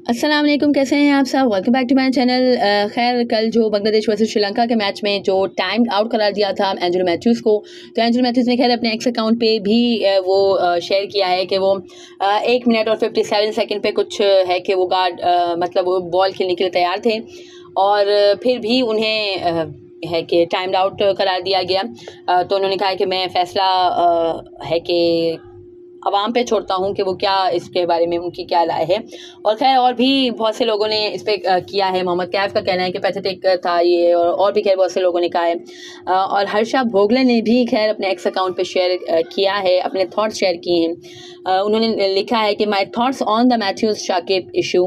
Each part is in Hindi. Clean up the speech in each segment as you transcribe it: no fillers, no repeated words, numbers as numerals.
अस्सलाम वालेकुम, कैसे हैं आप सब। Welcome back to my channel. खैर कल जो बांग्लादेश वर्सेस श्रीलंका के मैच में जो टाइम आउट करार दिया था एंजेलो मैथ्यूज़ को, तो एंजेलो मैथ्यूज़ ने खैर अपने एक्स अकाउंट पे भी वो शेयर किया है कि वो 1 मिनट और 57 सेकंड पे कुछ है कि वो गार्ड मतलब वो बॉल खेलने के लिए तैयार थे और फिर भी उन्हें है कि टाइम आउट करार दिया गया। तो उन्होंने कहा कि मैं फ़ैसला है कि आवाम पे छोड़ता हूँ कि वो क्या इसके बारे में उनकी क्या राय है। और खैर और भी बहुत से लोगों ने इस पर किया है। मोहम्मद कैफ का कहना है कि पैथेटिक था ये, और भी खैर बहुत से लोगों ने कहा है। और हर्षा भोगले ने भी खैर अपने एक्स अकाउंट पे शेयर किया है, अपने थॉट्स शेयर किए हैं। उन्होंने लिखा है कि my thoughts on the Mathews Shakib issue,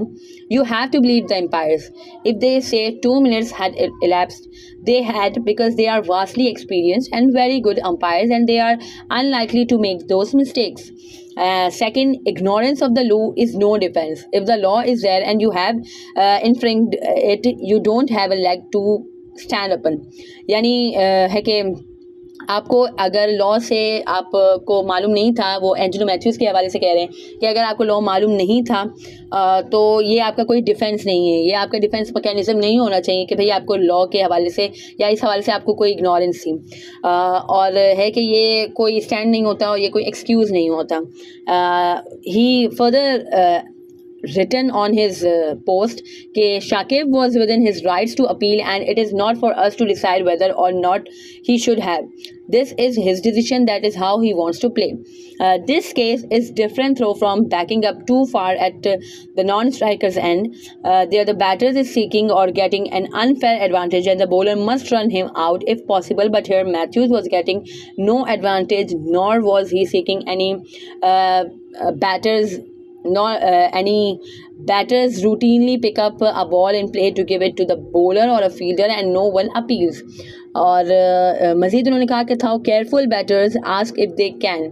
you have to believe the umpires. If they say 2 minutes had elapsed, they had, because they are vastly experienced and very good umpires and they are unlikely to make those mistakes. Second, ignorance of the law is no defense. If the law is there and you have infringed it, you don't have a leg to stand upon. यानी है कि आपको अगर लॉ से आपको मालूम नहीं था, वो एंजेलो मैथ्यूज़ के हवाले से कह रहे हैं कि अगर आपको लॉ मालूम नहीं था तो ये आपका कोई डिफेंस नहीं है, ये आपका डिफेंस मैकेनिज्म नहीं होना चाहिए कि भाई आपको लॉ के हवाले से या इस हवाले से आपको कोई इग्नोरेंस थी। और है कि ये कोई स्टैंड नहीं होता और ये कोई एक्सक्यूज़ नहीं होता। ही further written on his post कि Shakib was within his rights to appeal and it is not for us to decide whether or not he should have. This is his decision, that is how he wants to play. This case is different though from backing up too far at the non-striker's end. There the batter is seeking or getting an unfair advantage and the bowler must run him out if possible, but here Matthews was getting no advantage nor was he seeking any any batters routinely pick up a ball and play to give it to the bowler or a fielder and no one appeals. और मज़ीद उन्होंने कहा कि how careful batters ask if they can.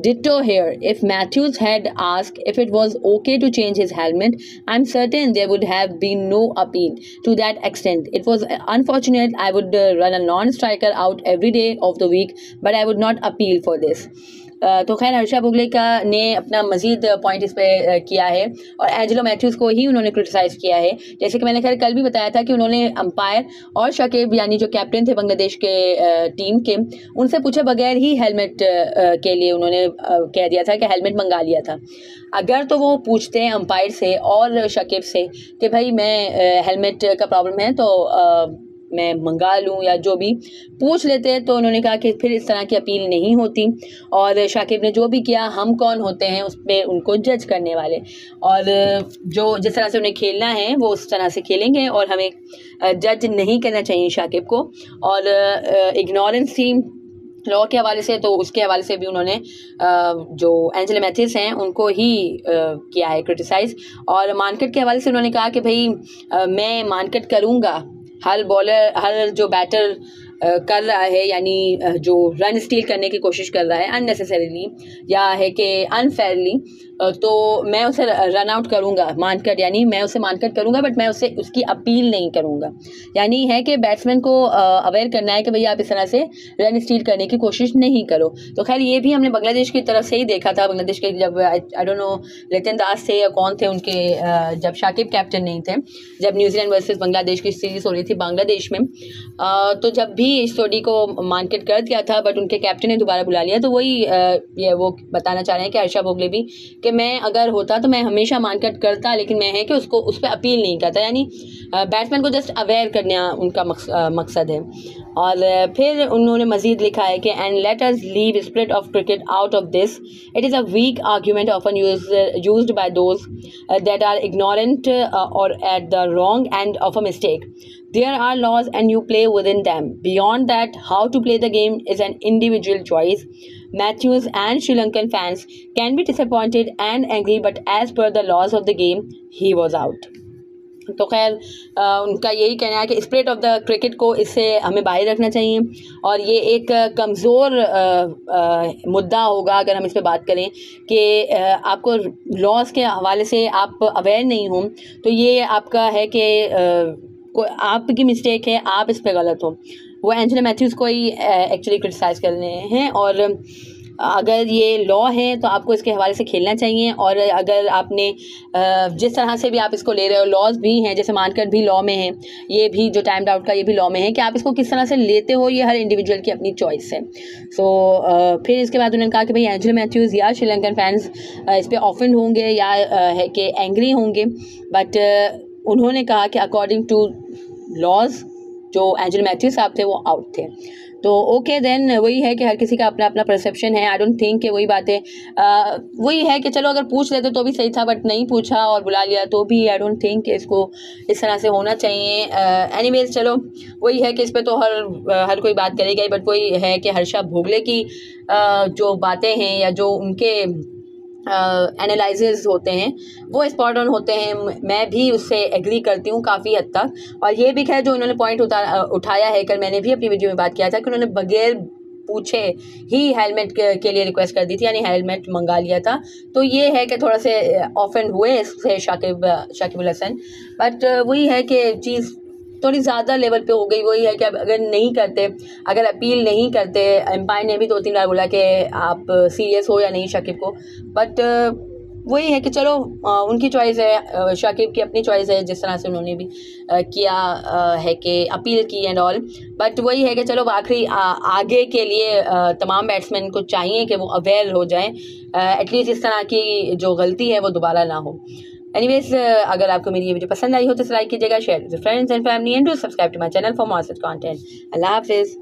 Ditto here. If Matthews had asked if it was okay to change his helmet, I'm certain there would have been no appeal to that extent. It was unfortunate. I would run a non-striker out every day of the week, but I would not appeal for this. तो खैर हर्षा भोगले का ने अपना मज़ीद पॉइंट इस पर किया है और एंजेलो मैथ्यूज़ को ही उन्होंने क्रिटिसाइज़ किया है। जैसे कि मैंने खैर कल भी बताया था कि उन्होंने अंपायर और शाकिब यानी जो कैप्टन थे बांग्लादेश के टीम के, उनसे पूछे बगैर ही हेलमेट के लिए उन्होंने कह दिया था कि हेलमेट मंगा लिया था। अगर तो वो पूछते हैं अंपायर से और शाकिब से कि भाई मैं हेलमेट का प्रॉब्लम है तो मैं मंगा लूँ या जो भी पूछ लेते हैं, तो उन्होंने कहा कि फिर इस तरह की अपील नहीं होती और शाकिब ने जो भी किया, हम कौन होते हैं उस पर उनको जज करने वाले, और जो जिस तरह से उन्हें खेलना है वो उस तरह से खेलेंगे और हमें जज नहीं करना चाहिए शाकिब को। और इग्नोरेंस थी लॉ के हवाले से, तो उसके हवाले से भी उन्होंने जो एंजेलो मैथ्यूज़ हैं उनको ही किया है क्रिटिसाइज़। और मार्केट के हवाले से उन्होंने कहा कि भाई मैं मार्केट करूँगा, हर जो बैटर कर रहा है यानी जो रन स्टील करने की कोशिश कर रहा है अननेसेसरीली या है कि अनफेयरली, तो मैं उसे रन आउट करूँगा, मानकट यानी मैं उसे मानकट करूँगा, बट मैं उसे उसकी अपील नहीं करूँगा। यानी है कि बैट्समैन को अवेयर करना है कि भैया आप इस तरह से रन स्टील करने की कोशिश नहीं करो। तो खैर ये भी हमने बांग्लादेश की तरफ से ही देखा था। बांग्लादेश के जब आई डोंट नो लिटन दास थे या कौन थे उनके, जब शाकिब कैप्टन नहीं थे, जब न्यूजीलैंड वर्सेस बांग्लादेश की सीरीज़ हो रही थी बांग्लादेश में, तो जब भी इस जोड़ी को मार्केट कर दिया था बट उनके कैप्टन ने दोबारा बुला लिया। तो वही ये वो बताना चाह रहे हैं कि हर्षा भोगले भी कि मैं अगर होता तो मैं हमेशा मार्केट करता, लेकिन मैं है कि उसको उस पर अपील नहीं करता, यानी बैट्समैन को जस्ट अवेयर करना उनका मकसद है। और फिर उन्होंने मज़ीद लिखा है कि and let us leave spirit of cricket out of this, it is a weak argument often used by those that are ignorant और at the wrong end of a mistake. There are laws and you play within them. Beyond that, how to play the game is an individual choice. Matthews and Sri Lankan fans can be disappointed and angry, but as per the laws of the game, he was out. तो खैर उनका यही कहना है कि स्पिरिट ऑफ द क्रिकेट को इससे हमें बाहर रखना चाहिए और ये एक कमज़ोर मुद्दा होगा अगर हम इस पर बात करें कि आपको लॉस के हवाले से आप अवेयर नहीं हों, तो ये आपका है कि आपकी मिस्टेक है, आप इस पे गलत हो। वो एंजेलो मैथ्यूज़ को ही एक्चुअली क्रिटिसाइज़ कर रहे हैं। और अगर ये लॉ है तो आपको इसके हवाले से खेलना चाहिए, और अगर आपने जिस तरह से भी आप इसको ले रहे हो, लॉज भी हैं, जैसे मार्केट भी लॉ में है, ये भी जो टाइम आउट का ये भी लॉ में है, कि आप इसको किस तरह से लेते हो ये हर इंडिविजुअल की अपनी चॉइस है। सो फिर इसके बाद उन्होंने कहा कि भाई एंजेलो मैथ्यूज़ या श्रीलंकन फैंस इस पर ऑफेंड होंगे या है कि एंग्री होंगे, बट उन्होंने कहा कि अकॉर्डिंग टू लॉज जो एंजेलो मैथ्यूज़ साहब थे वो आउट थे। तो ओके देन, वही है कि हर किसी का अपना अपना परसेप्शन है। आई डोंट थिंक कि वही बातें वही है कि चलो अगर पूछ लेते तो भी सही था, बट नहीं पूछा और बुला लिया तो भी आई डोंट थिंक कि इसको इस तरह से होना चाहिए। एनीवेज चलो वही है कि इस पे तो हर कोई बात करेगा ही, बट वही है कि हर्षा भोगले की जो बातें हैं या जो उनके एनालिसिस होते हैं वो स्पॉट ऑन होते हैं। मैं भी उससे एग्री करती हूँ काफ़ी हद तक। और ये भी खैर जो उन्होंने पॉइंट उठाया है, कल मैंने भी अपनी वीडियो में बात किया था कि उन्होंने बगैर पूछे ही हेलमेट के लिए रिक्वेस्ट कर दी थी, यानी हेलमेट मंगा लिया था। तो ये है कि थोड़ा से ऑफेंड हुए इससे शाकिब अल हसन, बट वही है कि चीज़ थोड़ी ज़्यादा लेवल पे हो गई। वही है कि अब अगर नहीं करते, अगर अपील नहीं करते, एम्पायर ने भी 2-3 बार बोला कि आप सीरियस हो या नहीं शाकिब को, बट वही है कि चलो उनकी चॉइस है, शाकिब की अपनी चॉइस है, जिस तरह से उन्होंने भी किया है कि अपील की एंड ऑल। बट वही है कि चलो आखिरी आगे के लिए तमाम बैट्समैन को चाहिए कि वो अवेयर हो जाएं, एटलीस्ट इस तरह की जो गलती है वो दोबारा ना हो। एनीवेज अगर आपको मेरी ये वीडियो पसंद आई हो तो लाइक कीजिएगा, share with friends and family, and do subscribe to my channel for more such content. अल्लाह हाफिज़।